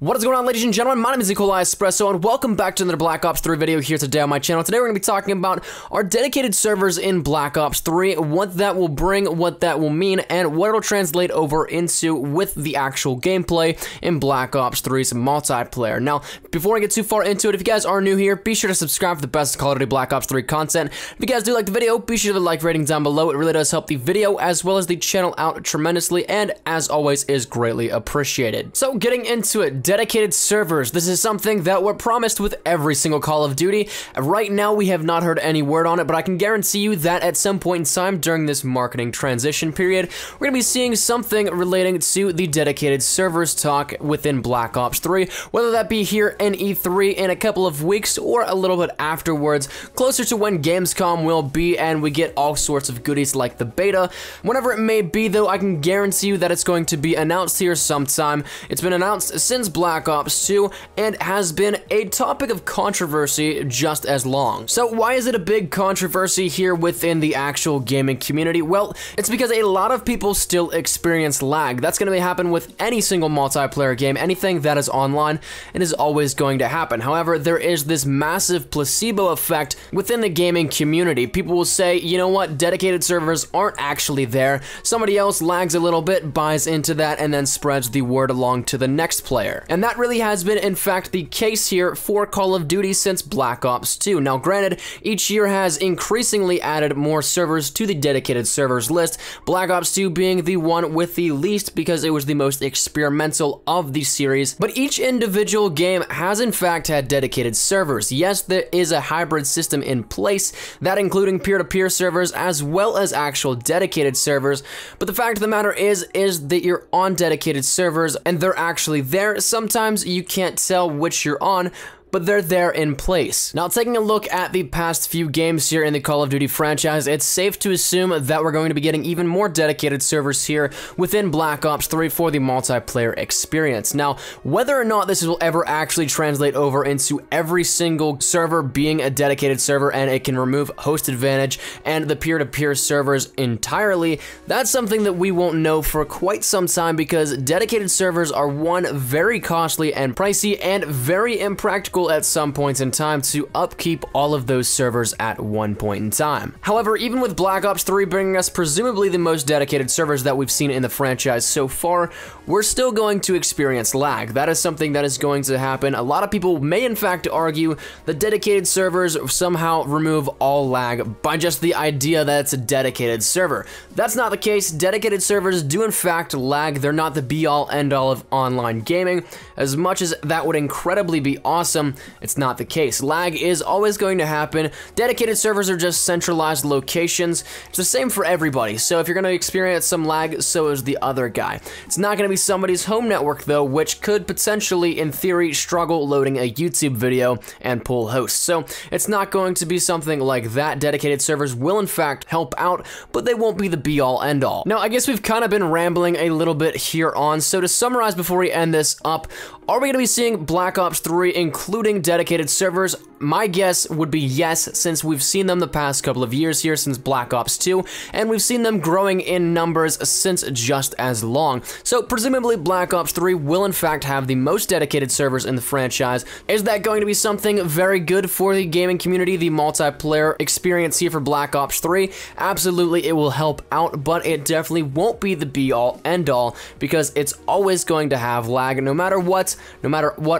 What is going on, ladies and gentlemen? My name is Nikolai Espresso, and welcome back to another Black Ops 3 video here today on my channel. Today we're going to be talking about our dedicated servers in Black Ops 3, what that will bring, what that will mean, and what it'll translate over into with the actual gameplay in Black Ops 3's multiplayer. Now, before I get too far into it, if you guys are new here, be sure to subscribe for the best quality Black Ops 3 content. If you guys do like the video, be sure to leave a like rating down below. It really does help the video as well as the channel out tremendously, and as always is greatly appreciated. So getting into it, dedicated servers. This is something that we're promised with every single Call of Duty. Right now, we have not heard any word on it, but I can guarantee you that at some point in time during this marketing transition period, we're going to be seeing something relating to the dedicated servers talk within Black Ops 3, whether that be here in E3 in a couple of weeks or a little bit afterwards, closer to when Gamescom will be, and we get all sorts of goodies like the beta. Whenever it may be, though, I can guarantee you that it's going to be announced here sometime. It's been announced since Black Ops 2 and has been a topic of controversy just as long. So why is it a big controversy here within the actual gaming community? Well, it's because a lot of people still experience lag. That's going to happen with any single multiplayer game. Anything that is online, it is always going to happen. However, there is this massive placebo effect within the gaming community. People will say, you know what, dedicated servers aren't actually there. Somebody else lags a little bit, buys into that, and then spreads the word along to the next player. And that really has been, in fact, the case here for Call of Duty since Black Ops 2. Now, granted, each year has increasingly added more servers to the dedicated servers list, Black Ops 2 being the one with the least because it was the most experimental of the series, but each individual game has, in fact, had dedicated servers. Yes, there is a hybrid system in place, that including peer-to-peer servers as well as actual dedicated servers, but the fact of the matter is that you're on dedicated servers and they're actually there. Sometimes you can't tell which you're on, but they're there in place. Now, taking a look at the past few games here in the Call of Duty franchise, it's safe to assume that we're going to be getting even more dedicated servers here within Black Ops 3 for the multiplayer experience. Now, whether or not this will ever actually translate over into every single server being a dedicated server and it can remove host advantage and the peer-to-peer servers entirely, that's something that we won't know for quite some time because dedicated servers are, one, very costly and pricey and very impractical at some points in time to upkeep all of those servers at one point in time. However, even with Black Ops 3 bringing us presumably the most dedicated servers that we've seen in the franchise so far, we're still going to experience lag. That is something that is going to happen. A lot of people may in fact argue that dedicated servers somehow remove all lag by just the idea that it's a dedicated server. That's not the case. Dedicated servers do in fact lag. They're not the be-all end-all of online gaming. As much as that would incredibly be awesome, it's not the case. Lag is always going to happen. Dedicated servers are just centralized locations. It's the same for everybody. So if you're going to experience some lag, so is the other guy. It's not going to be somebody's home network though, which could potentially, in theory, struggle loading a YouTube video and pull hosts. So it's not going to be something like that. Dedicated servers will in fact help out, but they won't be the be-all end-all. Now, I guess we've kind of been rambling a little bit here on, so to summarize before we end this up, are we going to be seeing Black Ops 3 including dedicated servers? My guess would be yes, since we've seen them the past couple of years here since Black Ops 2, and we've seen them growing in numbers since just as long. So presumably Black Ops 3 will in fact have the most dedicated servers in the franchise. Is that going to be something very good for the gaming community, the multiplayer experience here for Black Ops 3? Absolutely, it will help out, but it definitely won't be the be-all end-all because it's always going to have lag no matter what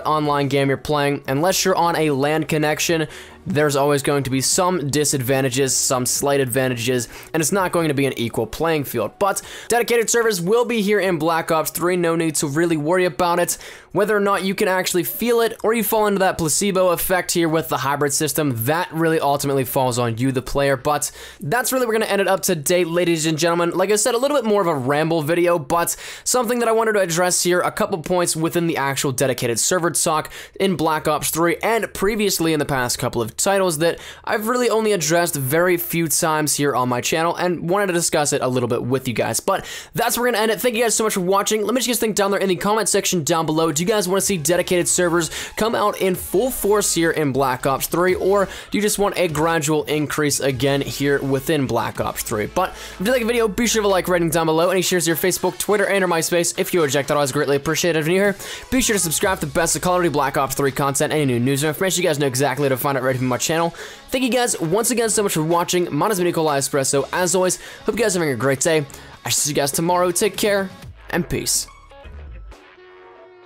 online game you're playing. Unless you're on a LAN connection, there's always going to be some disadvantages, some slight advantages, and it's not going to be an equal playing field. But dedicated servers will be here in Black Ops 3, no need to really worry about it. Whether or not you can actually feel it, or you fall into that placebo effect here with the hybrid system, that really ultimately falls on you, the player. But that's really where we're going to end it up today, ladies and gentlemen. Like I said, a little bit more of a ramble video, but something that I wanted to address here, a couple points within the actual dedicated server talk in Black Ops 3 and previously in the past couple of of titles that I've really only addressed very few times here on my channel and wanted to discuss it a little bit with you guys. But that's where we're gonna end it. Thank you guys so much for watching. Let me just guys think down there in the comment section down below. Do you guys want to see dedicated servers come out in full force here in Black Ops 3, or do you just want a gradual increase again here within Black Ops 3? But if you like the video, be sure to like, rating down below. Any shares to your Facebook, Twitter, and or MySpace if you eject, that always greatly appreciated. If you're new here, be sure to subscribe to the best of Call of Duty Black Ops 3 content, any new news or information. You guys know exactly how to find it right from my channel. Thank you guys once again so much for watching. My name is Nikolai Espresso. As always, hope you guys are having a great day. I shall see you guys tomorrow. Take care and peace.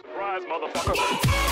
Surprise, motherfucker.